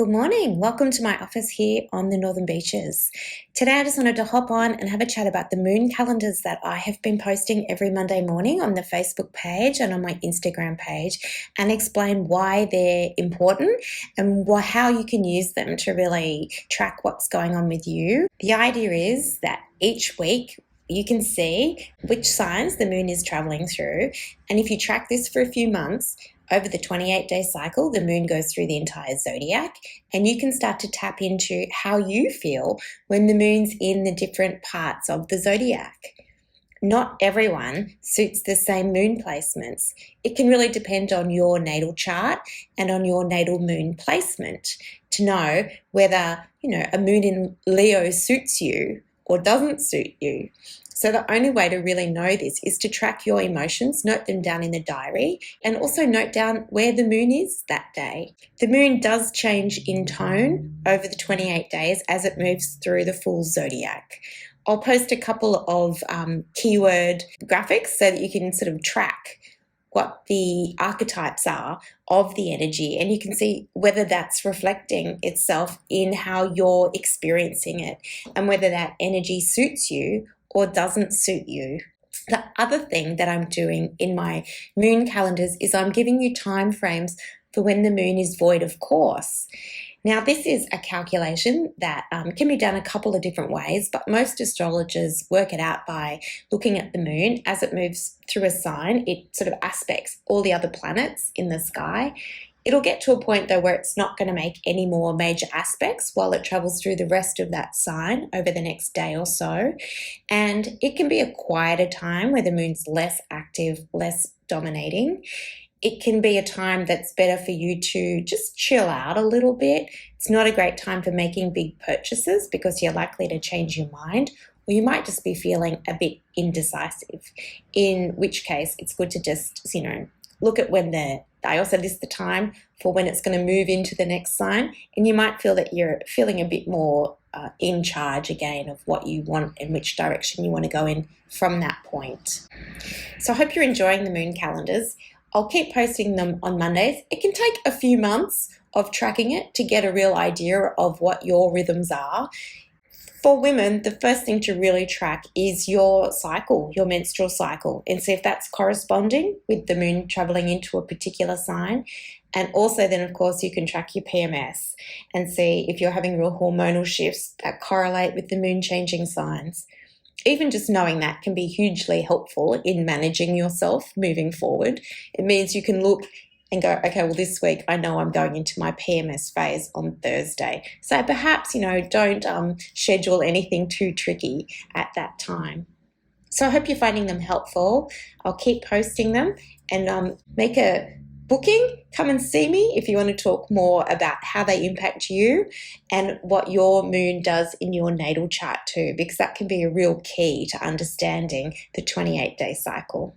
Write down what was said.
Good morning. Welcome to my office here on the Northern Beaches. Today I just wanted to hop on and have a chat about the moon calendars that I have been posting every Monday morning on the Facebook page and on my Instagram page, and explain why they're important and how you can use them to really track what's going on with you. The idea is that each week you can see which signs the moon is traveling through, and if you track this for a few months, over the 28-day cycle, the moon goes through the entire zodiac, and you can start to tap into how you feel when the moon's in the different parts of the zodiac. Not everyone suits the same moon placements. It can really depend on your natal chart and on your natal moon placement to know whether, a moon in Leo suits you or doesn't suit you. So the only way to really know this is to track your emotions, note them down in the diary, and also note down where the moon is that day. The moon does change in tone over the 28 days as it moves through the full zodiac. I'll post a couple of keyword graphics so that you can sort of track what the archetypes are of the energy, and you can see whether that's reflecting itself in how you're experiencing it and whether that energy suits you or doesn't suit you. The other thing that I'm doing in my moon calendars is I'm giving you time frames for when the moon is void of course. Now, this is a calculation that can be done a couple of different ways, but most astrologers work it out by looking at the moon as it moves through a sign. It sort of aspects all the other planets in the sky. It'll get to a point, though, where it's not going to make any more major aspects while it travels through the rest of that sign over the next day or so. And it can be a quieter time where the moon's less active, less dominating. It can be a time that's better for you to just chill out a little bit. It's not a great time for making big purchases because you're likely to change your mind, or you might just be feeling a bit indecisive, in which case it's good to just, look at when I also list the time for when it's going to move into the next sign, and you might feel that you're feeling a bit more in charge again of what you want and which direction you want to go in from that point. So I hope you're enjoying the moon calendars. I'll keep posting them on Mondays. It can take a few months of tracking it to get a real idea of what your rhythms are. For women, the first thing to really track is your cycle, your menstrual cycle, and see if that's corresponding with the moon traveling into a particular sign. And also then, of course, you can track your PMS and see if you're having real hormonal shifts that correlate with the moon changing signs. Even just knowing that can be hugely helpful in managing yourself moving forward. It means you can look and go, okay, well, this week I know I'm going into my PMS phase on Thursday. So perhaps, don't schedule anything too tricky at that time. So I hope you're finding them helpful. I'll keep posting them, and make a booking. Come and see me if you want to talk more about how they impact you and what your moon does in your natal chart too, because that can be a real key to understanding the 28-day cycle.